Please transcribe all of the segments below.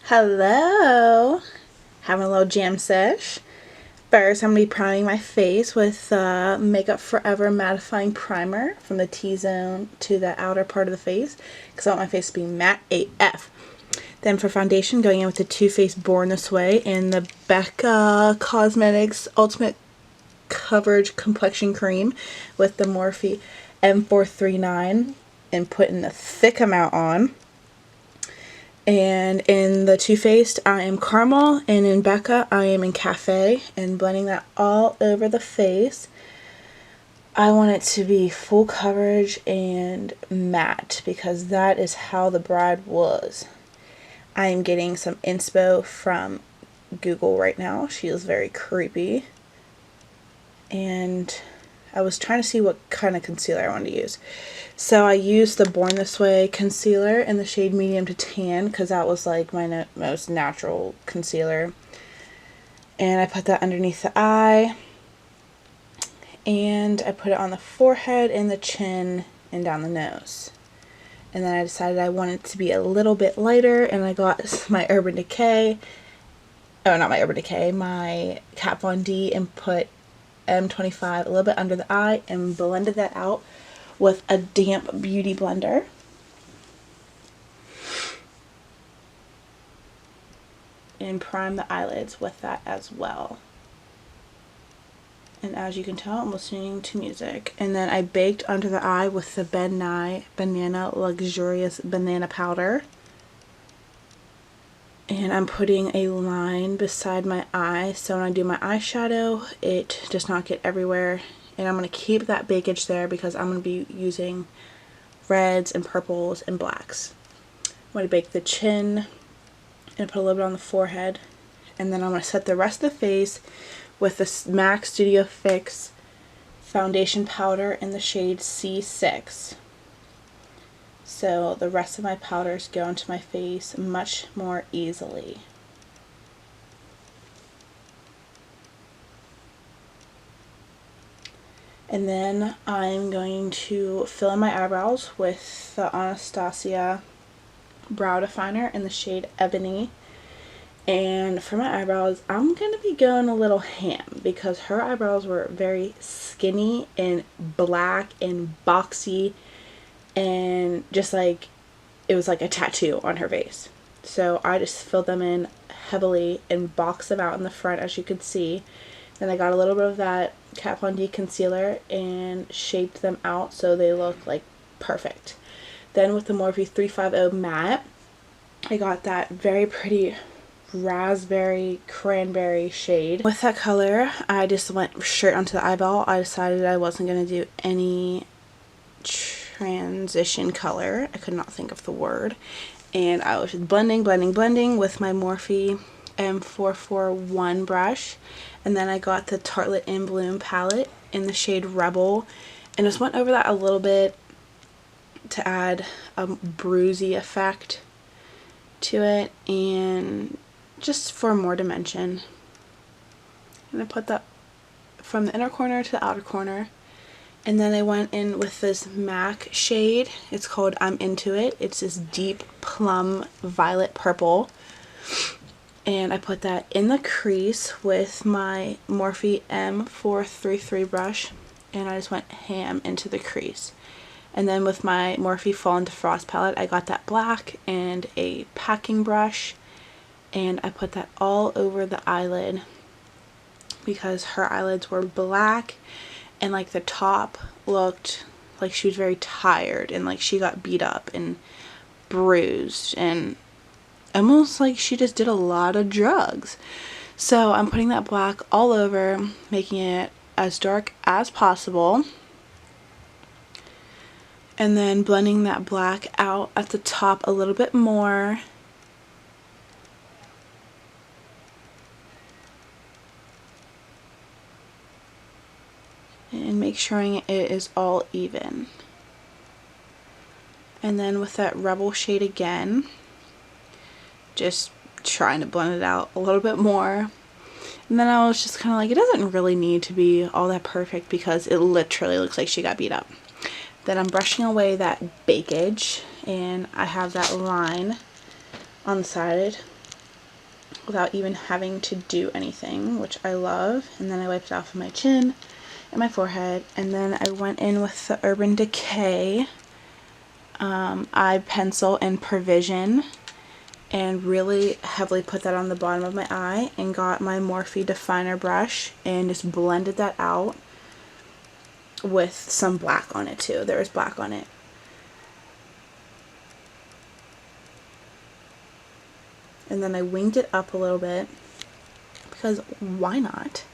Hello! Having a little jam sesh. First, I'm going to be priming my face with Makeup Forever Mattifying Primer from the T-zone to the outer part of the face because I want my face to be matte AF. Then for foundation, going in with the Too Faced Born This Way and the Becca Cosmetics Ultimate Coverage Complexion Cream with the Morphe M439 and putting a thick amount on. And in the Too Faced, I am Caramel, and in Becca, I am in Cafe, and blending that all over the face. I want it to be full coverage and matte, because that is how the bride was. I am getting some inspo from Google right now. She is very creepy. And I was trying to see what kind of concealer I wanted to use. So I used the Born This Way concealer in the shade medium to tan because that was like my most natural concealer. And I put that underneath the eye. And I put it on the forehead and the chin and down the nose. And then I decided I wanted it to be a little bit lighter, and I got my Urban Decay. Oh, not my Urban Decay, my Kat Von D, and put M25 a little bit under the eye and blended that out with a damp beauty blender. And prime the eyelids with that as well. And as you can tell, I'm listening to music. And then I baked under the eye with the Ben Nye Banana Luxurious Banana Powder. And I'm putting a line beside my eye, so when I do my eyeshadow, it does not get everywhere. And I'm going to keep that bakage there because I'm going to be using reds and purples and blacks. I'm going to bake the chin and put a little bit on the forehead. And then I'm going to set the rest of the face with the MAC Studio Fix foundation powder in the shade C6. So the rest of my powders go into my face much more easily. And then I'm going to fill in my eyebrows with the Anastasia Brow Definer in the shade Ebony. And for my eyebrows, I'm going to be going a little ham because her eyebrows were very skinny and black and boxy. And just like, it was like a tattoo on her face. So I just filled them in heavily and boxed them out in the front, as you could see. Then I got a little bit of that Kat Von D concealer and shaped them out so they look like perfect. Then with the Morphe 350 matte, I got that very pretty raspberry cranberry shade. With that color, I just went straight onto the eyeball. I decided I wasn't going to do any transition color. I could not think of the word. And I was just blending with my Morphe M441 brush. And then I got the Tartlette In Bloom palette in the shade Rebel. And just went over that a little bit to add a bruisey effect to it. And just for more dimension. And I put that from the inner corner to the outer corner. And then I went in with this MAC shade. It's called I'm Into It. It's this deep plum violet purple. And I put that in the crease with my Morphe M433 brush. And I just went ham into the crease. And then with my Morphe Fall into Frost palette, I got that black and a packing brush. And I put that all over the eyelid because her eyelids were black. And like the top looked like she was very tired and like she got beat up and bruised and almost like she just did a lot of drugs. So I'm putting that black all over, making it as dark as possible. And then blending that black out at the top a little bit more. And make sure it is all even. And then with that Rebel shade again, just trying to blend it out a little bit more. And then I was just kind of like, it doesn't really need to be all that perfect because it literally looks like she got beat up. Then I'm brushing away that bakage, and I have that line on the side without even having to do anything, which I love. And then I wiped it off of my chin and my forehead, and then I went in with the Urban Decay eye pencil in Pervision and really heavily put that on the bottom of my eye, and got my Morphe definer brush and just blended that out with some black on it too. There was black on it. And then I winged it up a little bit because why not?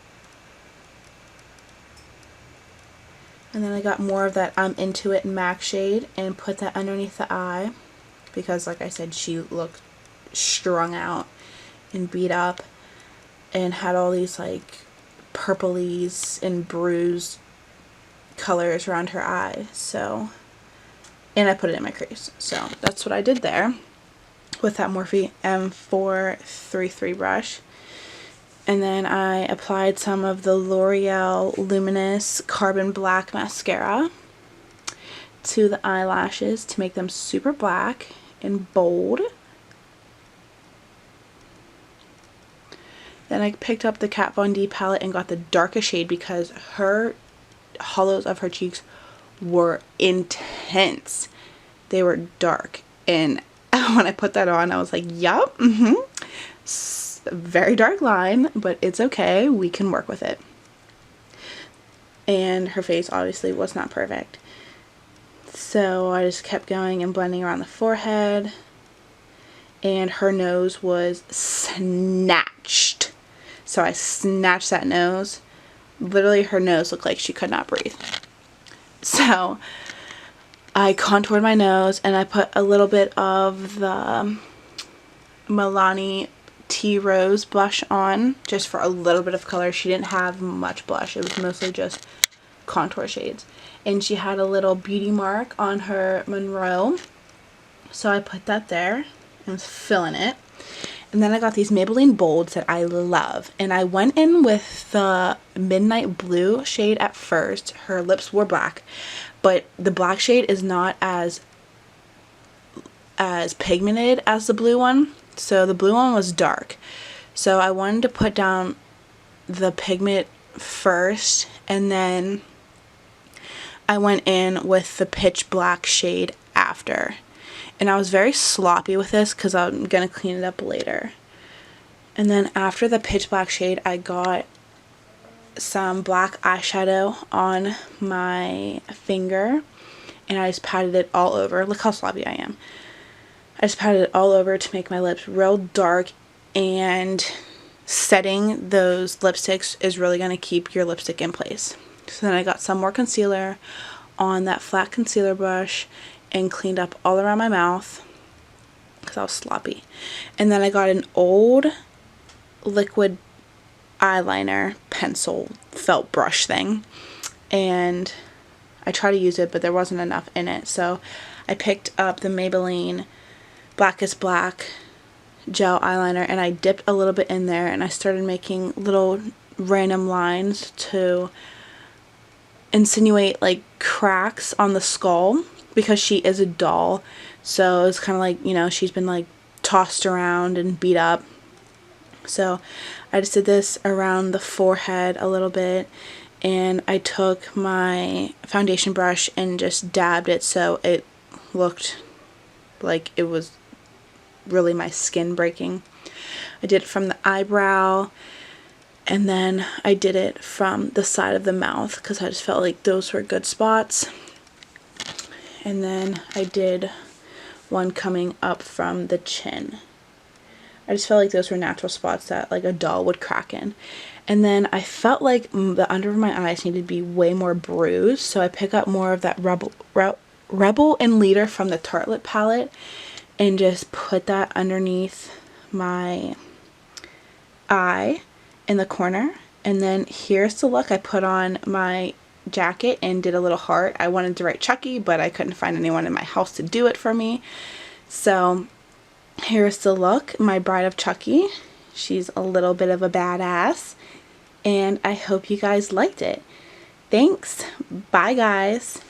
And then I got more of that I'm Into It MAC shade and put that underneath the eye because, like I said, she looked strung out and beat up and had all these like purplies and bruised colors around her eye. So, and I put it in my crease. So that's what I did there with that Morphe M433 brush. And then I applied some of the L'Oreal Luminous Carbon Black Mascara to the eyelashes to make them super black and bold. Then I picked up the Kat Von D palette and got the darkest shade because her hollows of her cheeks were intense. They were dark, and when I put that on, I was like, yup, very dark line, but it's okay, we can work with it. And her face obviously was not perfect, so I just kept going and blending around the forehead, and her nose was snatched. So I snatched that nose. Literally, her nose looked like she could not breathe. So I contoured my nose, and I put a little bit of the Milani Tea Rose blush on, just for a little bit of color. She didn't have much blush. It was mostly just contour shades. And she had a little beauty mark on her Monroe, so I put that there and was filling it. And then I got these Maybelline Bolds that I love, and I went in with the Midnight Blue shade at first. Her lips were black, but the black shade is not as pigmented as the blue one. So the blue one was dark. So I wanted to put down the pigment first, and then I went in with the pitch black shade after. And I was very sloppy with this because I'm going to clean it up later. And then after the pitch black shade, I got some black eyeshadow on my finger, and I just patted it all over. Look how sloppy I am. I just patted it all over to make my lips real dark, and setting those lipsticks is really going to keep your lipstick in place. So then I got some more concealer on that flat concealer brush and cleaned up all around my mouth because I was sloppy. And then I got an old liquid eyeliner pencil felt brush thing, and I tried to use it, but there wasn't enough in it. So I picked up the Maybelline Blackest Black gel eyeliner, and I dipped a little bit in there, and I started making little random lines to insinuate like cracks on the skull, because she is a doll. So it's kind of like, you know, she's been like tossed around and beat up. So I just did this around the forehead a little bit, and I took my foundation brush and just dabbed it so it looked like it was really my skin breaking. I did it from the eyebrow, and then I did it from the side of the mouth because I just felt like those were good spots. And then I did one coming up from the chin. I just felt like those were natural spots that like a doll would crack in. And then I felt like the under of my eyes needed to be way more bruised, so I pick up more of that Rebel and Leader from the Tartlette palette and just put that underneath my eye in the corner. And then here's the look. I put on my jacket and did a little heart. I wanted to write Chucky, but I couldn't find anyone in my house to do it for me. So here's the look. My Bride of Chucky. She's a little bit of a badass, and I hope you guys liked it. Thanks. Bye, guys.